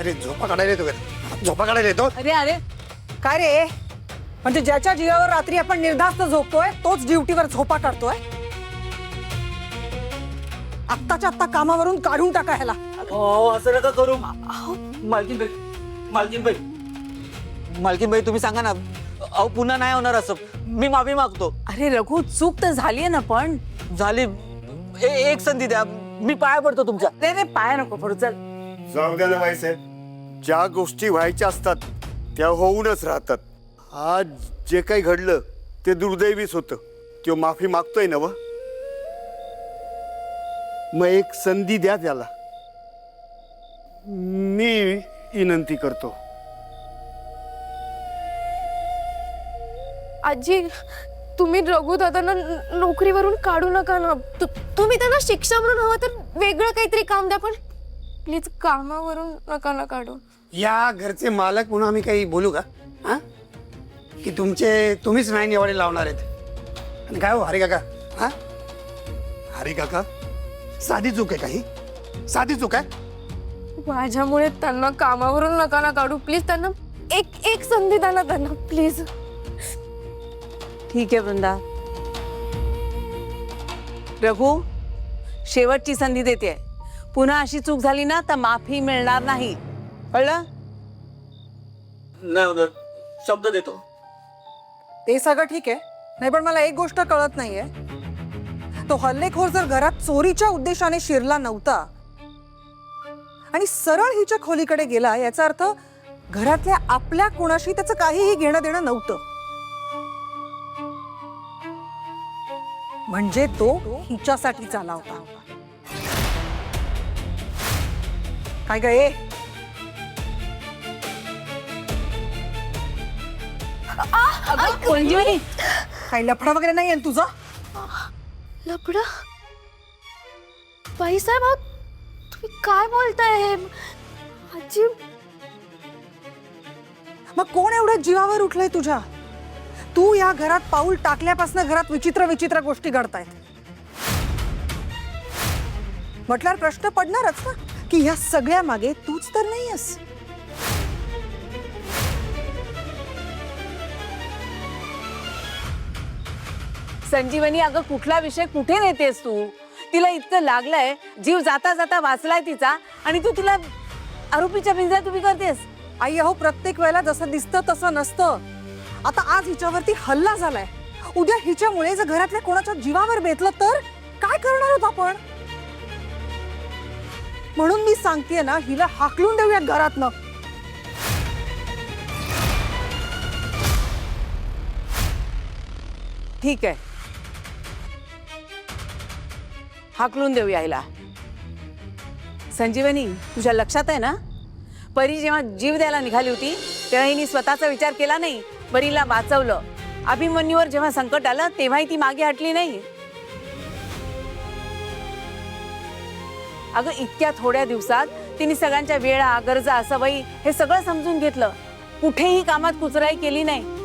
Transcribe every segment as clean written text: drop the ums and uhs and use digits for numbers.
अरे झोपा काढायला येतो का? झोपा काढायला येतो? अरे अरे काय रे, म्हणजे ज्याच्या जीवावर रात्री आपण निर्धास्त झोपतोय तोच ड्युटीवर झोपा काढतोय. आत्ताच्या आत्ता कामावरून काढून टाका ह्याला. असं नका करू मालकीनबाई. मालकीनबाई मालकीनबाई तुम्ही सांगा ना. अहो पुन्हा नाही होणार असं. मी माफी मागतो. अरे रघु, चूक तर झालीये ना. पण झाली. एक संधी द्या. मी पाया पडतो तुमच्या. रे पाया नको पडू. चल जाऊ द्या ना भाईसाहेब, ज्या गोष्टी व्हायच्या असतात त्या होऊनच राहतात. आज जे काही घडलं ते दुर्दैवीच होतं. तो माफी मागतोय ना. मग एक संधी द्या त्याला, मी विनंती करतो. आजी, तुम्ही रघु दादांना नोकरीवरून काढू नका ना. तुम्ही त्यांना शिक्षा म्हणून हवं तर वेगळं काहीतरी काम द्या, पण प्लीज कामावरून नका ना काढू. या घरचे मालक म्हणून आम्ही काही बोलू का? हा, की तुम्हीच नाही निवाडे लावणार आहेत? आणि काय हो हरी काका? हा, हरी काका, साधी चूक आहे काही? साधी चूक आहे? माझ्यामुळे त्यांना कामावरून नका ना काढू. प्लीज त्यांना एक संधी द्या ना त्यांना, प्लीज. ठीक आहे वृंदा. रघु, शेवटची संधी देते. पुन्हा अशी चूक झाली ना तर माफी मिळणार नाही, कळलं? नाही होणार. शब्द देतो. ते सगळं ठीक आहे. नाही पण मला एक गोष्ट कळत नाहीये. तो हल्लेखोर जर घरात चोरीच्या उद्देशाने शिरला नव्हता आणि सरळ हिच्या खोलीकडे गेला, याचा अर्थ घरातल्या आपल्या कोणाशी त्याचं काहीही घेणं देणं नव्हतं. म्हणजे तो हिच्यासाठी चाला होता. काय गे? संजीवनी, काही लफडा वगैरे नाही आहे तुझा? लपडा? बाईसाहेब, तुम्ही काय बोलताय? आजी, मग कोण एवढ्या जीवावर उठलंय तुझ्या? तू या घरात पाऊल टाकल्यापासून घरात विचित्र विचित्र गोष्टी घडतायत. म्हटल्यावर प्रश्न पडणारच ना की ह्या सगळ्या मागे तूच तर नाहीयेस. संजीवनी, अगं कुठला विषय कुठे नेतेस तू? तिला इतकं लागलंय, जीव जाता जाता वाचलाय तिचा, आणि तू तिला आरोपीच्या पिंजऱ्यात उभी करतेस. आई, अहो प्रत्येक वेळेला जसं दिसतं तसं नसतं. आता आज हिच्यावरती हल्ला झालाय, उद्या हिच्यामुळे जर घरातल्या कोणाच्या जीवावर बेतलं तर काय करणार आहोत आपण? म्हणून मी सांगतेय ना, हिला हाकलून देऊयात घरातनं. ठीक आहे, हाकलून देऊया हिला. संजीवनी, तुझ्या लक्षात आहे ना, परी जेव्हा जीव द्यायला निघाली होती तेव्हा हिने स्वतःचा विचार केला नाही, परीला वाचवलं. अभिमन्यूवर जेव्हा संकट आलं तेव्हाही ती मागे हटली नाही. अगं इतक्या थोड्या दिवसात तिने सगळ्यांच्या वेळा, गरजा, सवयी हे सगळं समजून घेतलं. कुठेही कामात कुचराई केली नाही.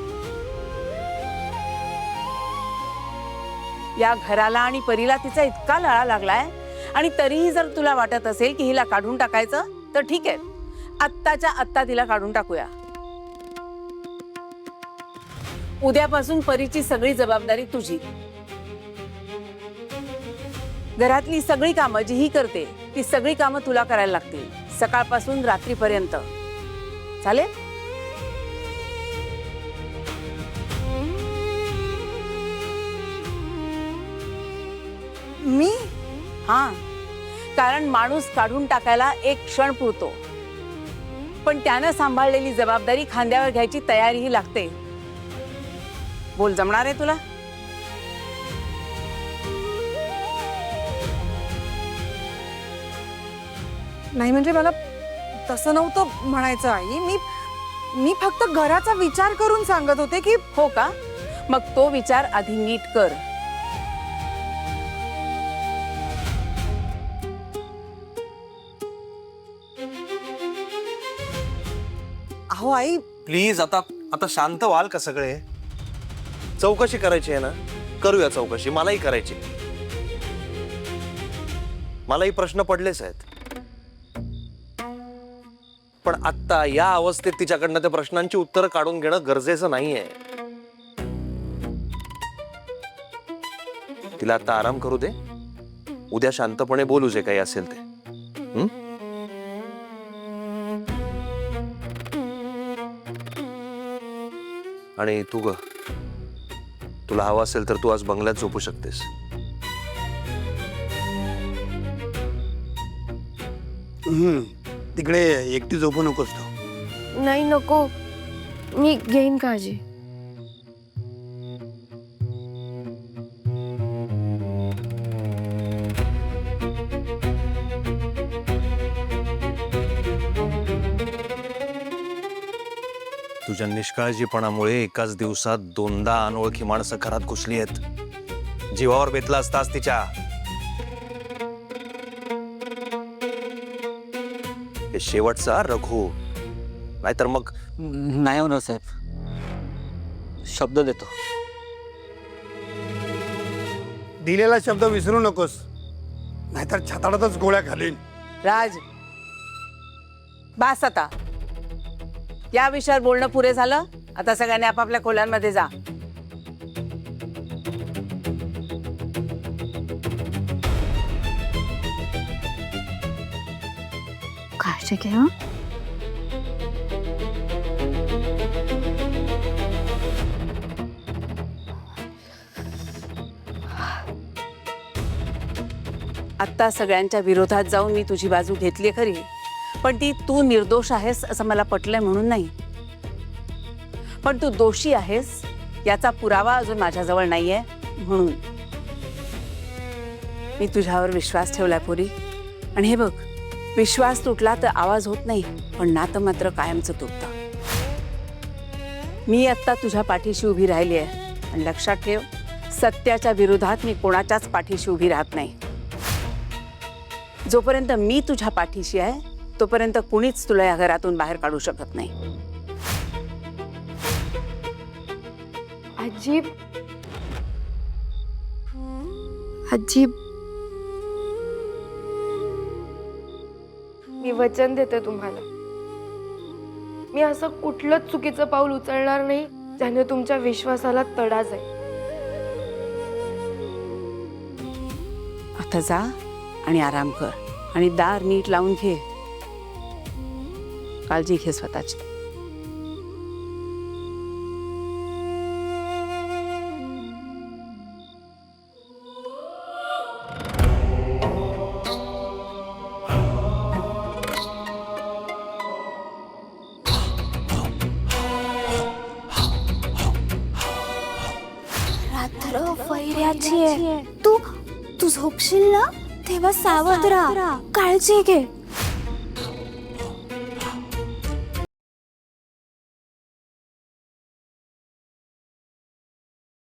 या घराला आणि परीला तिचा इतका लळा लागलाय, आणि तरीही जर तुला वाटत असेल की हिला काढून टाकायचं तर ठीक आहे, आत्ताच्या आत्ता तिला काढून टाकूया. उद्यापासून परीची सगळी जबाबदारी तुझी. घरातली सगळी कामं जी ही करते ती सगळी कामं तुला करायला लागतील, सकाळपासून रात्रीपर्यंत. चालेल? मी? हा, कारण माणूस काढून टाकायला एक क्षण पुरतो, पण त्यानं सांभाळलेली जबाबदारी खांद्यावर घ्यायची तयारीही लागते. बोल, जमणार आहे तुला? नाही म्हणजे मला तसं नव्हतं म्हणायचं आई. मी फक्त घराचा विचार करून सांगत होते की. हो का? मग तो विचार आधी नीट कर. अहो आई, प्लीज आता शांत व्हाल का सगळे? चौकशी करायची आहे ना, करूया चौकशी. मलाही करायची, मलाही प्रश्न पडलेच आहेत. पण आत्ता या अवस्थेत तिच्याकडनं त्या प्रश्नांची उत्तरं काढून घेणं गरजेचं नाहीये. तिला आता आराम करू दे. उद्या शांतपणे बोलू जे काही असेल ते. हं? आणि तू ग, तुला हवं असेल तर तू आज बंगल्यात झोपू शकतेस. तिकडे एकटी झोपू नकोस तू. नाही नको, मी घेईन काळजी. तुझ्या निष्काळजीपणामुळे एकाच दिवसात 2दा अनोळखी माणसं घरात घुसली आहेत. जीवावर बेतला असतास तिच्या. हे शेवटचा रघु, नाहीतर मग नाही होणार साहेब, शब्द देतो. दिलेला शब्द विसरू नकोस, नाहीतर छाताडातच गोळ्या घालीन. राज, बास आता. या विषयावर बोलणं पुरे झालं. आता सगळ्यांनी आपापल्या खोल्यांमध्ये जा. काळजी घे हं. आत्ता सगळ्यांच्या विरोधात जाऊन मी तुझी बाजू घेतली खरी, पण ती तू निर्दोष आहेस असं मला पटलंय म्हणून नाही, पण तू दोषी आहेस याचा पुरावा अजून माझ्याजवळ नाहीये म्हणून. मी तुझ्यावर विश्वास ठेवलाय पोरी. आणि हे बघ, विश्वास तुटला तर आवाज होत नाही, पण नातं मात्र कायमचं तुटतं. मी आत्ता तुझ्या पाठीशी उभी राहिली आहे, आणि लक्षात ठेव, सत्याच्या विरोधात मी कोणाच्याच पाठीशी उभी राहत नाही. जोपर्यंत मी तुझ्या पाठीशी आहे तोपर्यंत कुणीच तुला या घरातून बाहेर काढू शकत नाही. आजी, आजी, मी वचन देते तुम्हाला, मी असं कुठलंच चुकीचं पाऊल उचलणार नाही ज्याने तुमच्या विश्वासाला तडा जाईल. आता जा आणि आराम कर, आणि दार नीट लावून घे. काळजी घे स्वतःची. रात्र वैऱ्याची आहे. तू झोपशील ना तेव्हा सावध राहा. काळजी घे.